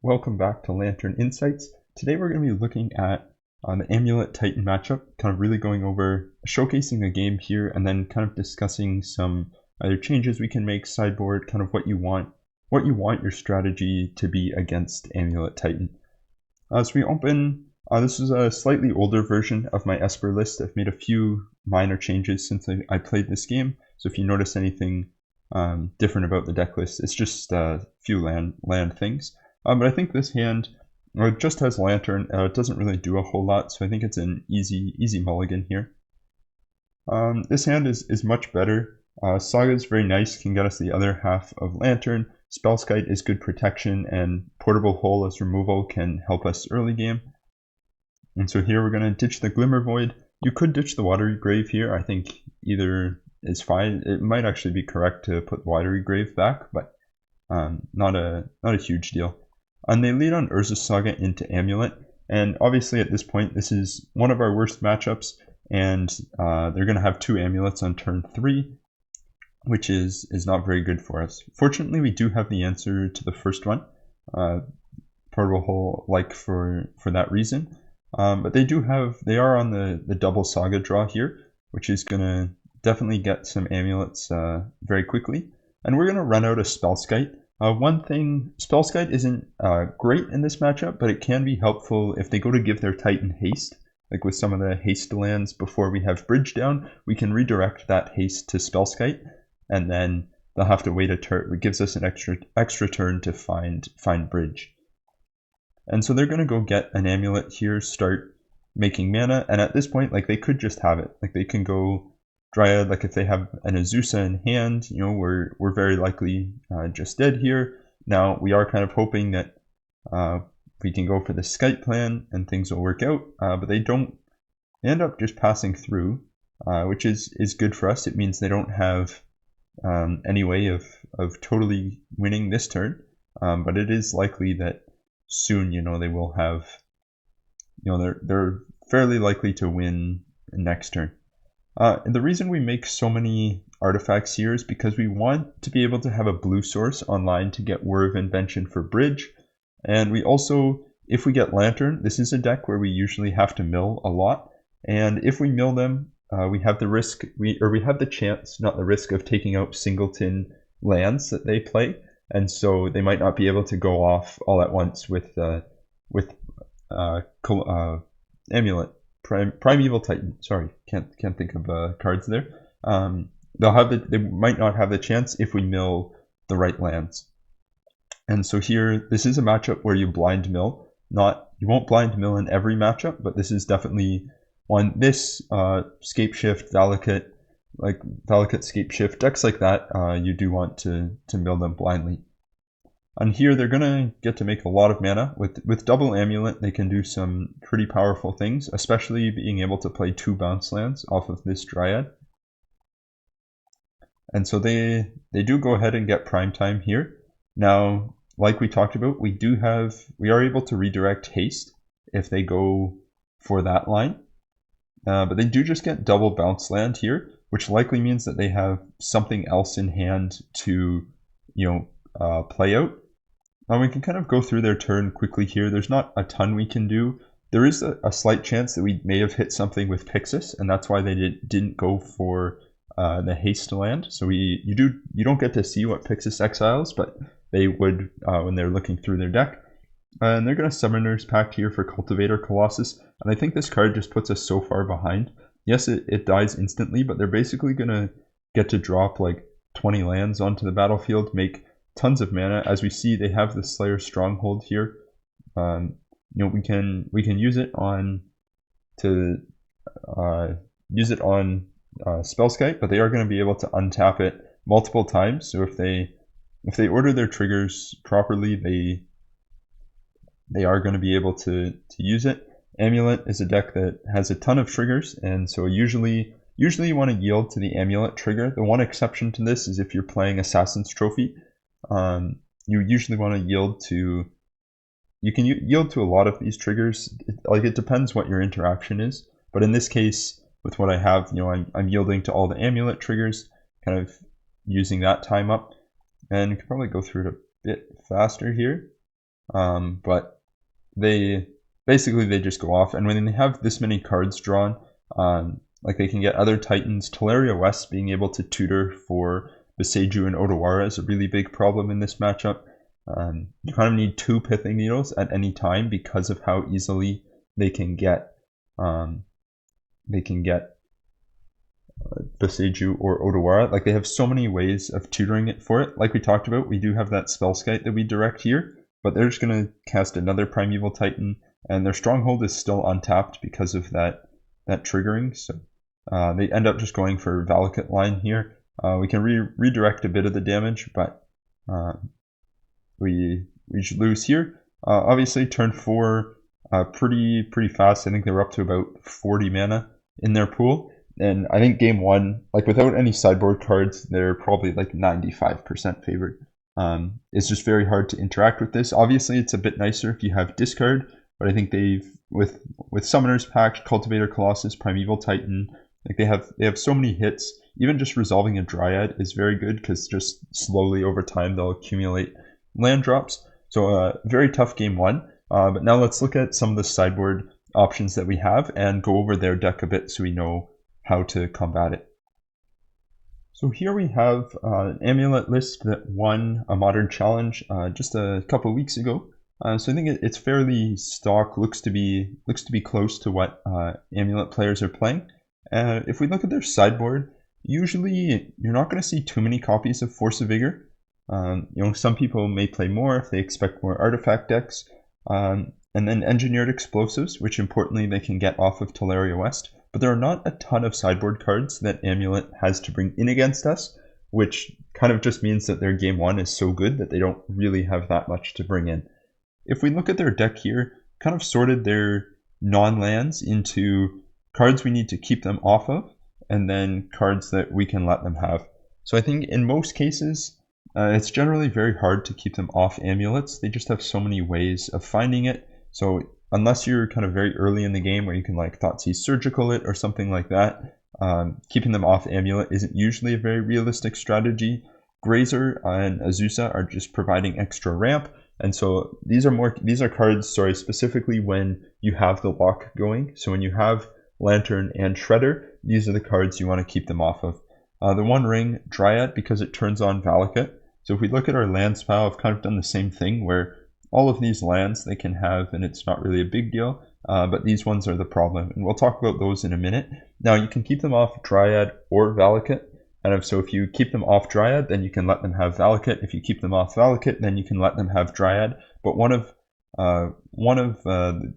Welcome back to Lantern Insights. Today we're going to be looking at the Amulet Titan matchup, kind of really going over, showcasing a game here, and then kind of discussing some either changes we can make, sideboard, kind of what you want your strategy to be against Amulet Titan. As we open, this is a slightly older version of my Esper list. I've made a few minor changes since I played this game, so if you notice anything different about the deck list, it's just a few land things. But I think this hand just has Lantern. It doesn't really do a whole lot, so I think it's an easy mulligan here. This hand is much better. Saga is very nice, can get us the other half of Lantern. Spellskite is good protection, and Portable Hole as removal can help us early game. And so here we're going to ditch the Glimmer Void. You could ditch the Watery Grave here. I think either is fine. It might actually be correct to put the Watery Grave back, but not a huge deal. And they lead on Urza's Saga into Amulet, and obviously at this point this is one of our worst matchups, and they're going to have 2 Amulets on turn 3, which is not very good for us. Fortunately, we do have the answer to the first one, Portable Hole, like for that reason, but they are on the double Saga draw here, which is going to definitely get some Amulets very quickly, and we're going to run out of Spellskite. One thing, Spellskite isn't great in this matchup, but it can be helpful if they go to give their Titan haste. Like with some of the haste lands before we have Bridge down, we can redirect that haste to Spellskite, and then they'll have to wait a turn. It gives us an extra turn to find Bridge. And so they're going to go get an Amulet here, start making mana, and at this point, like, they could just have it. Like, they can go Dryad, like if they have an Azusa in hand, you know, we're very likely just dead here. Now we are kind of hoping that we can go for the Skite plan and things will work out, but they don't. They end up just passing through, which is good for us. It means they don't have any way of totally winning this turn, but it is likely that soon, you know, they will have, you know, they're fairly likely to win next turn. And the reason we make so many artifacts here is because we want to be able to have a blue source online to get Whir of Invention for Bridge. And we also, if we get Lantern, this is a deck where we usually have to mill a lot. And if we mill them, we have the risk, we have the chance, not the risk, of taking out singleton lands that they play. And so they might not be able to go off all at once with Amulet. Primeval Titan. Sorry, can't think of cards there. They might not have the chance if we mill the right lands. And so here, this is a matchup where you blind mill. You won't blind mill in every matchup, but this is definitely one. This Scapeshift, Valakut, Scapeshift, decks like that, you do want to mill them blindly. And here they're going to get to make a lot of mana. With double Amulet, they can do some pretty powerful things, especially being able to play 2 bounce lands off of this Dryad. And so they do go ahead and get prime time here. Now, like we talked about, we are able to redirect haste if they go for that line. But they do just get double bounce land here, which likely means that they have something else in hand to, you know, play out. We can kind of go through their turn quickly here. There's not a ton we can do. There is a slight chance that we may have hit something with Pixis, and that's why they didn't go for the haste land. So you don't get to see what Pixis exiles, but they would when they're looking through their deck. And they're going to Summoner's Pact here for Cultivator Colossus, and I think this card just puts us so far behind. Yes, it dies instantly, but they're basically going to get to drop like 20 lands onto the battlefield, make tons of mana. As we see, they have the Slayer Stronghold here. You know, we can use it on Spellskite, but they are going to be able to untap it multiple times. So if they order their triggers properly, they are going to be able to use it. Amulet is a deck that has a ton of triggers, and so usually you want to yield to the Amulet trigger. The one exception to this is if you're playing Assassin's Trophy. You usually want to yield to. You can yield to a lot of these triggers. It depends what your interaction is. But in this case, with what I have, you know, I'm yielding to all the Amulet triggers, kind of using that time up. And you can probably go through it a bit faster here. but they just go off. And when they have this many cards drawn, like they can get other Titans. Teleria West being able to tutor for Boseiju and Odawara is a really big problem in this matchup. You kind of need 2 Pithing Needles at any time because of how easily they can get Boseiju or Odawara. Like, they have so many ways of tutoring it for it. Like we talked about, we do have that Spellskite that we direct here, but they're just going to cast another Primeval Titan, and their Stronghold is still untapped because of that triggering. So they end up just going for Valakut line here. We can redirect a bit of the damage, but we should lose here. Obviously, turn 4, pretty fast. I think they were up to about 40 mana in their pool. And I think game 1, like without any sideboard cards, they're probably like 95% favored. It's just very hard to interact with this. Obviously, it's a bit nicer if you have discard, but I think they've with Summoner's Pact, Cultivator Colossus, Primeval Titan, like they have so many hits. Even just resolving a Dryad is very good because just slowly over time they'll accumulate land drops. So very tough game 1. But now let's look at some of the sideboard options that we have and go over their deck a bit so we know how to combat it. So here we have an Amulet list that won a Modern Challenge just a couple of weeks ago. So I think it's fairly stock, looks to be close to what Amulet players are playing. If we look at their sideboard, usually you're not going to see too many copies of Force of Vigor. Some people may play more if they expect more artifact decks. And then Engineered Explosives, which importantly they can get off of Teleria West. But there are not a ton of sideboard cards that Amulet has to bring in against us, which kind of just means that their game 1 is so good that they don't really have that much to bring in. If we look at their deck here, kind of sorted their non-lands into cards we need to keep them off of, and then cards that we can let them have. So I think in most cases, it's generally very hard to keep them off Amulets. They just have so many ways of finding it. So unless you're kind of very early in the game where you can like Thoughtseize Surgical it or something like that, keeping them off Amulet isn't usually a very realistic strategy. Grazer and Azusa are just providing extra ramp, and so these are cards, specifically when you have the lock going. So when you have Lantern and Shredder, these are the cards you want to keep them off of. The One Ring Dryad, because it turns on Valakut. So if we look at our lands pile, I've kind of done the same thing where all of these lands they can have, and it's not really a big deal, but these ones are the problem, and we'll talk about those in a minute. Now, you can keep them off Dryad or Valakut, and so if you keep them off Dryad, then you can let them have Valakut. If you keep them off Valakut, then you can let them have Dryad. But one of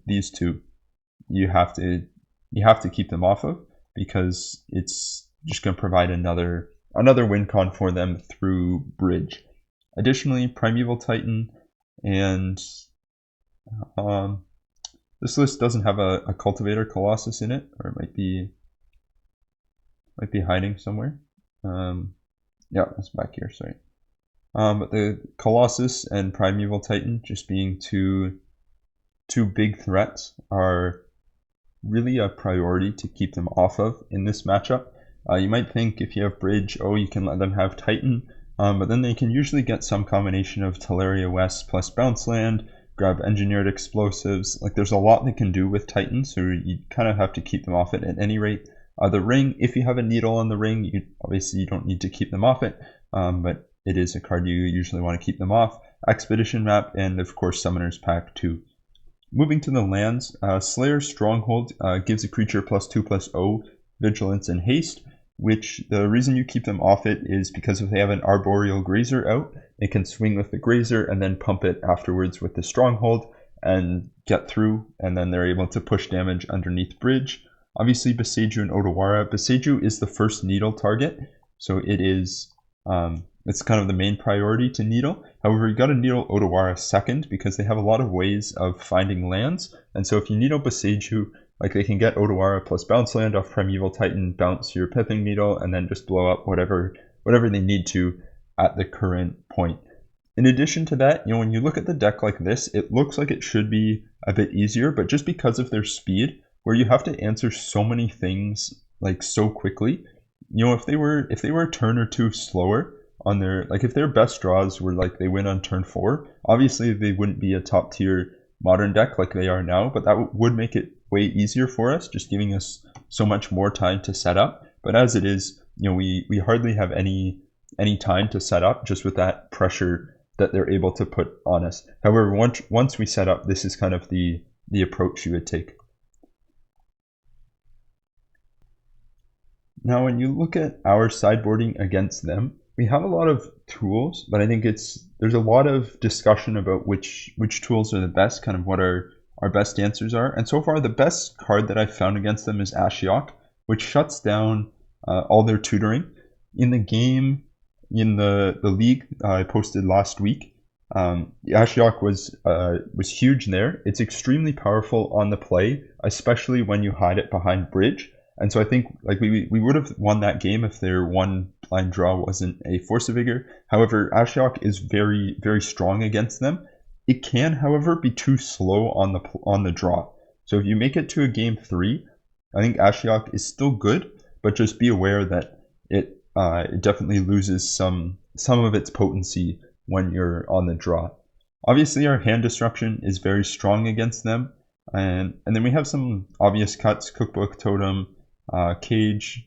these two, you have to keep them off of, because it's just going to provide another win con for them through Bridge. Additionally, Primeval Titan. And this list doesn't have a Cultivator Colossus in it, or it might be hiding somewhere. Yeah, it's back here, sorry. But the Colossus and Primeval Titan, just being two big threats, are really a priority to keep them off of in this matchup. You might think if you have Bridge, you can let them have Titan. But then they can usually get some combination of Teleria West plus Bounce Land, grab Engineered Explosives. Like, there's a lot they can do with Titan, so you kind of have to keep them off it at any rate. The Ring, if you have a Needle on the Ring, obviously you don't need to keep them off it, but it is a card you usually want to keep them off. Expedition Map, and of course Summoner's Pact too. Moving to the lands, Slayer's Stronghold gives a creature +2/+0, Vigilance, and Haste, which the reason you keep them off it is because if they have an Arboreal Grazer out, it can swing with the Grazer and then pump it afterwards with the Stronghold and get through, and then they're able to push damage underneath Bridge. Obviously, Boseiju and Odawara. Boseiju is the first Needle target, so it is it's kind of the main priority to Needle. However, you got to Needle Odawara second because they have a lot of ways of finding lands, and so if you Needle Boseiju, like they can get Odawara plus Bounce Land off Primeval Titan, bounce your Pithing Needle, and then just blow up whatever they need to at the current point. In addition to that, when you look at the deck like this, it looks like it should be a bit easier, but just because of their speed, where you have to answer so many things like so quickly, if they were a turn or two slower, on their, like if their best draws were like they win on turn 4, obviously they wouldn't be a top tier modern deck like they are now, but that would make it way easier for us, just giving us so much more time to set up. But as it is, we hardly have any time to set up, just with that pressure that they're able to put on us. However, once we set up, this is kind of the approach you would take. Now, when you look at our sideboarding against them, we have a lot of tools, but I think there's a lot of discussion about which tools are the best, kind of what our best answers are. And so far, the best card that I've found against them is Ashiok, which shuts down all their tutoring. In the game, in the league I posted last week, Ashiok was huge there. It's extremely powerful on the play, especially when you hide it behind bridge. And so I think like we would have won that game if their one blind draw wasn't a Force of Vigor. However, Ashiok is very, very strong against them. It can, however, be too slow on the draw. So if you make it to a game 3, I think Ashiok is still good, but just be aware that it definitely loses some of its potency when you're on the draw. Obviously, our hand disruption is very strong against them, and then we have some obvious cuts: Cookbook, Totem, Cage,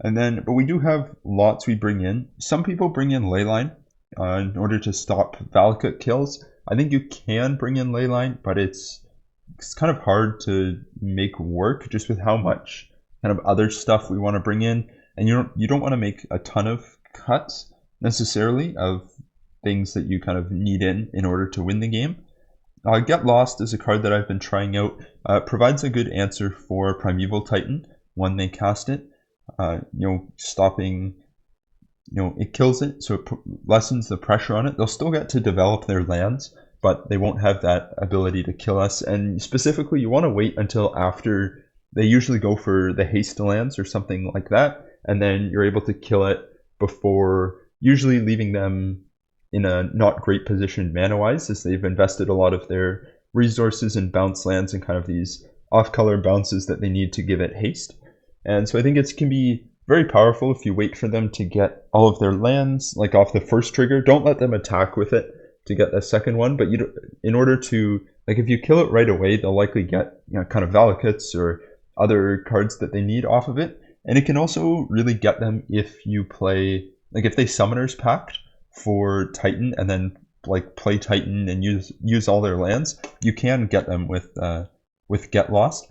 but we do have lots we bring in. Some people bring in Leyline in order to stop Valakut kills. I think you can bring in Leyline, but it's kind of hard to make work just with how much kind of other stuff we want to bring in, and you don't want to make a ton of cuts necessarily of things that you kind of need in order to win the game. Get Lost is a card that I've been trying out. Provides a good answer for Primeval Titan when they cast it. Stopping, it kills it, so it lessens the pressure on it. They'll still get to develop their lands, but they won't have that ability to kill us. And specifically, you want to wait until after they usually go for the haste lands or something like that, and then you're able to kill it before, usually leaving them in a not great position mana-wise, as they've invested a lot of their resources in bounce lands and kind of these off-color bounces that they need to give it haste. And so I think it can be very powerful if you wait for them to get all of their lands, like off the first trigger. Don't let them attack with it to get the second one, but in order to, like if you kill it right away, they'll likely get kind of Valakuts or other cards that they need off of it. And it can also really get them if you play, like if they Summoner's Pact for Titan and then like play Titan and use all their lands, you can get them with Get Lost.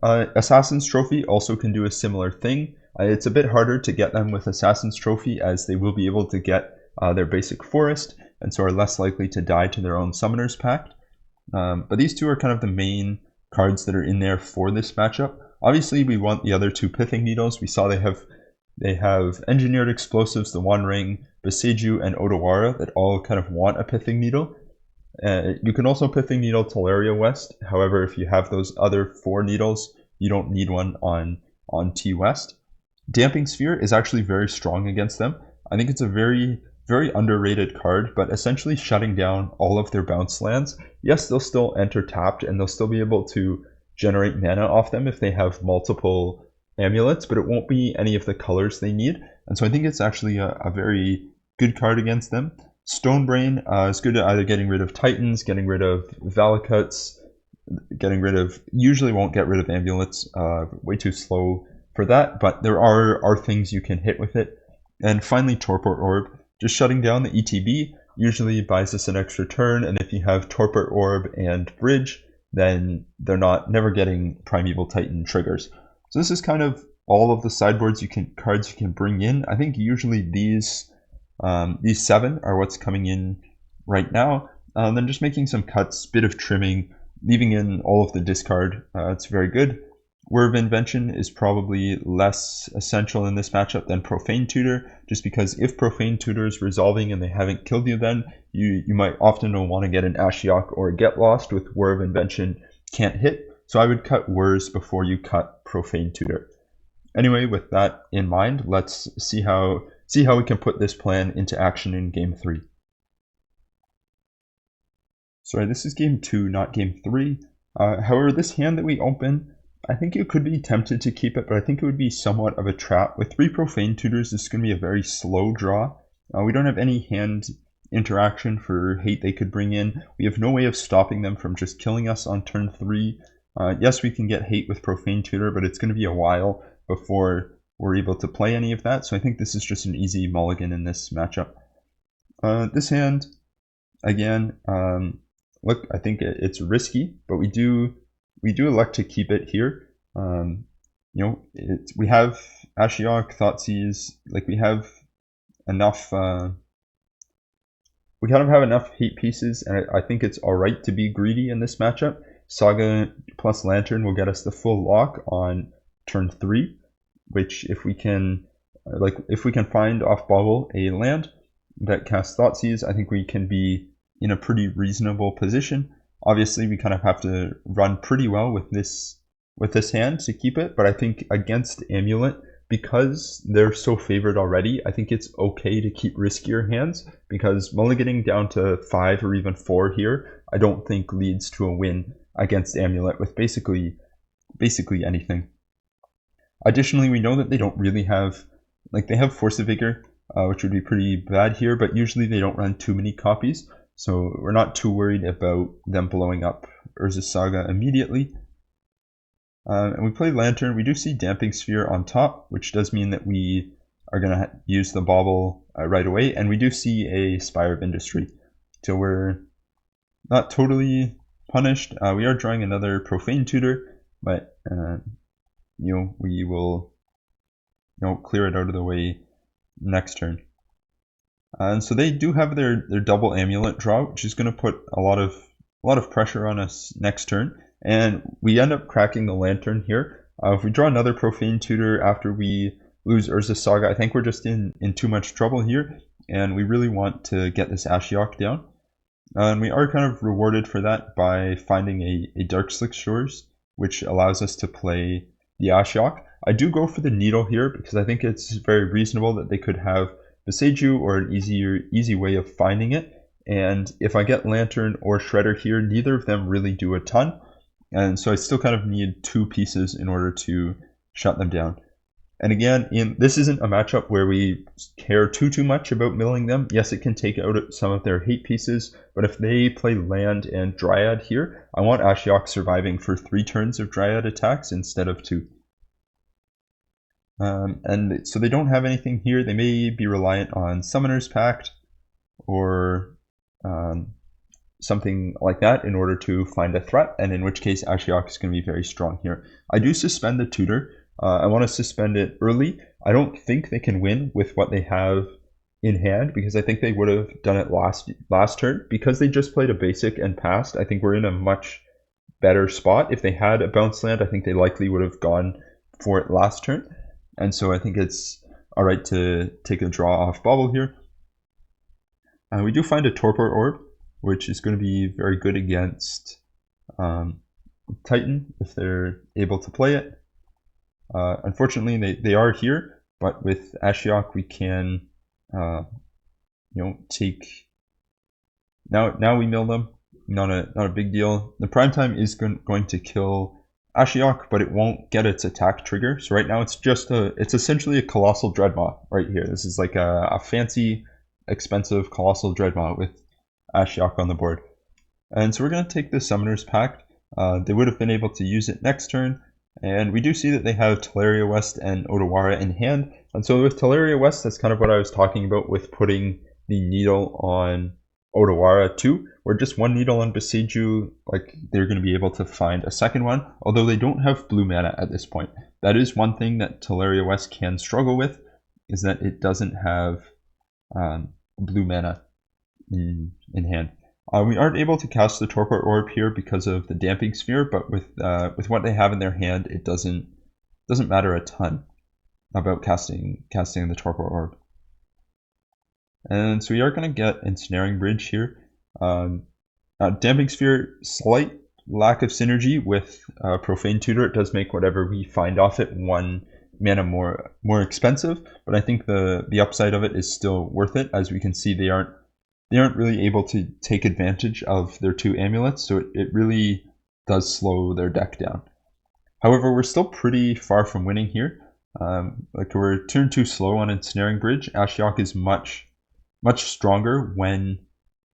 Assassin's Trophy also can do a similar thing. It's a bit harder to get them with Assassin's Trophy, as they will be able to get their basic forest, and so are less likely to die to their own Summoner's Pact. But these two are kind of the main cards that are in there for this matchup. Obviously, we want the other two Pithing Needles. We saw they have Engineered Explosives, the One Ring, Boseiju, and Odawara that all kind of want a Pithing Needle. You can also Pithing Needle Teleria West. However, if you have those other 4 needles, you don't need one on T West. Damping Sphere is actually very strong against them. I think it's a very, very underrated card, but essentially shutting down all of their bounce lands. Yes, they'll still enter tapped, and they'll still be able to generate mana off them if they have multiple amulets, but it won't be any of the colors they need. And so I think it's actually a very good card against them. Stonebrain is good at either getting rid of Titans, getting rid of Valakuts, usually won't get rid of amulets, way too slow for that, but there are things you can hit with it. And finally, Torpor Orb, just shutting down the ETB, usually buys us an extra turn, and if you have Torpor Orb and Bridge, then they're never getting Primeval Titan triggers. So this is kind of all of the sideboards cards you can bring in. I think usually these 7 are what's coming in right now. Then just making some cuts, bit of trimming, leaving in all of the discard. It's very good. Word of Invention is probably less essential in this matchup than Profane Tutor, just because if Profane Tutor is resolving and they haven't killed you, then you might often want to get an Ashiok or a Get Lost with Word of Invention can't hit. So I would cut Whirs before you cut Profane Tutor. Anyway, with that in mind, let's see how we can put this plan into action in Game 3. Sorry, this is Game 2, not Game 3. However, this hand that we open, I think you could be tempted to keep it, but I think it would be somewhat of a trap. With 3 Profane Tutors, this is going to be a very slow draw. We don't have any hand interaction for hate they could bring in. We have no way of stopping them from just killing us on turn 3. Yes, we can get hate with Profane Tutor, but it's going to be a while before we're able to play any of that, so I think this is just an easy mulligan in this matchup. This hand, again, look, I think it's risky, but we do elect to keep it here. You know, we have Ashiok, Thoughtseize, like we have enough. We kind of have enough hate pieces, and I think it's alright to be greedy in this matchup. Saga plus Lantern will get us the full lock on turn 3, which if we can find off bubble a land that casts Thoughtseize, I think we can be in a pretty reasonable position. Obviously, we kind of have to run pretty well with this hand to keep it, but I think against Amulet, because they're so favored already, I think it's okay to keep riskier hands, because mulliganing down to 5 or even 4 here, I don't think leads to a win against Amulet with basically anything. Additionally, we know that they don't really have, like, they have Force of Vigor, which would be pretty bad here, but usually they don't run too many copies, so we're not too worried about them blowing up Urza's Saga immediately. And we play Lantern. We do see Damping Sphere on top, which does mean that we are going to use the bauble right away, and we do see a Spire of Industry. So we're not totally punished. We are drawing another Profane Tutor, but you know, we will clear it out of the way next turn. And so they do have their double Amulet draw, which is going to put a lot of pressure on us next turn. And we end up cracking the Lantern here. If we draw another Profane Tutor after we lose Urza's Saga, I think we're just in too much trouble here, and we really want to get this Ashiok down. And we are kind of rewarded for that by finding a Darkslick Shores, which allows us to play the Ashiok. I do go for the Needle here because I think it's very reasonable that they could have Beseiju or an easy way of finding it. And if I get Lantern or Shredder here, neither of them really do a ton. And so I still kind of need 2 pieces in order to shut them down. And again, this isn't a matchup where we care too much about milling them. Yes, it can take out some of their hate pieces, but if they play land and Dryad here, I want Ashiok surviving for 3 turns of Dryad attacks instead of 2. And so they don't have anything here. They may be reliant on Summoner's Pact or something like that in order to find a threat, and in which case Ashiok is going to be very strong here. I do suspend the Tutor. I want to suspend it early. I don't think they can win with what they have in hand, because I think they would have done it last turn. Because they just played a basic and passed, I think we're in a much better spot. If they had a bounce land, I think they likely would have gone for it last turn. And so I think it's alright to take a draw off bubble here. We do find a Torpor Orb, which is going to be very good against Titan if they're able to play it. Unfortunately, they are here, but with Ashiok we can, take. Now we mill them. Not a big deal. The Primetime is going to kill Ashiok, but it won't get its attack trigger. So right now it's essentially a Colossal Dreadmaw right here. This is like a fancy, expensive Colossal Dreadmaw with Ashiok on the board. And so we're going to take the Summoner's Pact. They would have been able to use it next turn. And we do see that they have Teleria West and Odawara in hand. And so with Teleria West, that's kind of what I was talking about with putting the Needle on Odawara too, where just 1 Needle on Beseiju, like, they're going to be able to find a second one, although they don't have blue mana at this point. That is one thing that Teleria West can struggle with, is that it doesn't have blue mana in hand. We aren't able to cast the Torpor Orb here because of the Damping Sphere, but with what they have in their hand, it doesn't matter a ton about casting the Torpor Orb. And so we are going to get Ensnaring Bridge here. Damping Sphere, slight lack of synergy with Profane Tutor. It does make whatever we find off it 1 mana more expensive, but I think the upside of it is still worth it. As we can see, they aren't really able to take advantage of their 2 amulets, so it really does slow their deck down. However, we're still pretty far from winning here. Like we're turn 2 slow on Ensnaring Bridge. Ashiok is much stronger when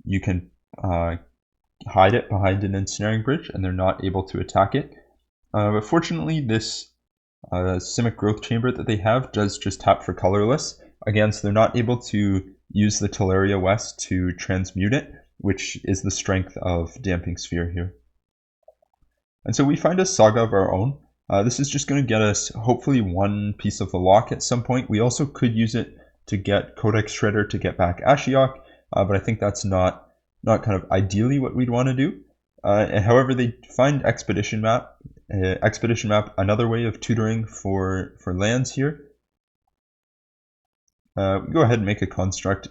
you can hide it behind an Ensnaring Bridge and they're not able to attack it. But fortunately, this Simic Growth Chamber that they have does just tap for colorless. Again, so they're not able to use the Teleria West to transmute it, which is the strength of Damping Sphere here. And so we find a Saga of our own. This is just going to get us hopefully one piece of the lock at some point. We also could use it to get Codex Shredder to get back Ashiok, but I think that's not kind of ideally what we'd want to do. However, they find Expedition Map. Expedition Map, another way of tutoring for lands here. Go ahead and make a construct.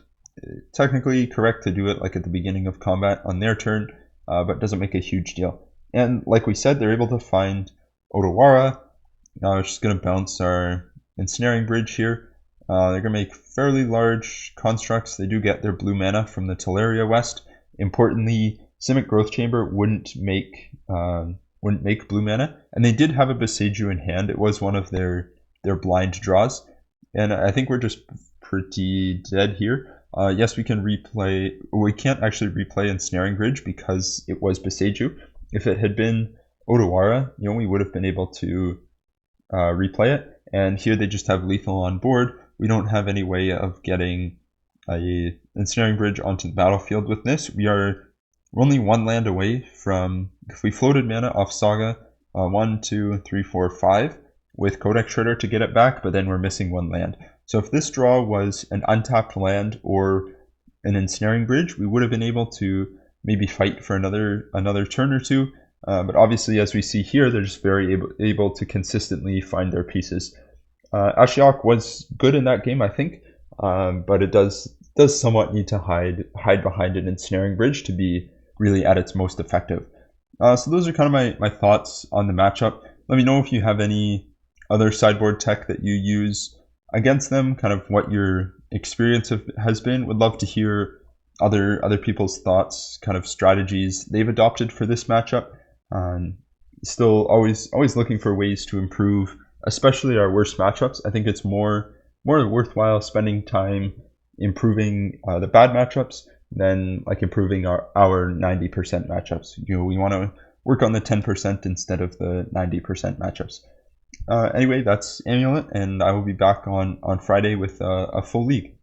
Technically correct to do it like at the beginning of combat on their turn, but doesn't make a huge deal. And like we said, they're able to find Odawara. It's just going to bounce our Ensnaring Bridge here. They're going to make fairly large constructs. They do get their blue mana from the Teleria West. Importantly, Simic Growth Chamber wouldn't make blue mana, and they did have a Boseiju in hand. It was one of their blind draws, and I think we're just pretty dead here. Yes, we can replay. We can't actually replay Ensnaring Bridge because it was Boseiju. If it had been Odawara, we would have been able to replay it. And here they just have lethal on board. We don't have any way of getting a Ensnaring Bridge onto the battlefield with this. We're only one land away from, if we floated mana off Saga, 1, 2, 3, 4, 5, with Codex Shredder to get it back, but then we're missing one land. So if this draw was an untapped land or an Ensnaring Bridge, we would have been able to maybe fight for another turn or two. But obviously, as we see here, they're just very able to consistently find their pieces. Ashiok was good in that game, I think, but it does somewhat need to hide behind an Ensnaring Bridge to be really at its most effective. So those are kind of my thoughts on the matchup. Let me know if you have any other sideboard tech that you use against them, kind of what your experience has been. Would love to hear other people's thoughts, kind of strategies they've adopted for this matchup. Still always looking for ways to improve, especially our worst matchups. I think it's more worthwhile spending time improving the bad matchups than like improving our 90% matchups. We want to work on the 10% instead of the 90% matchups. Anyway, that's Amulet, and I will be back on Friday with a full league.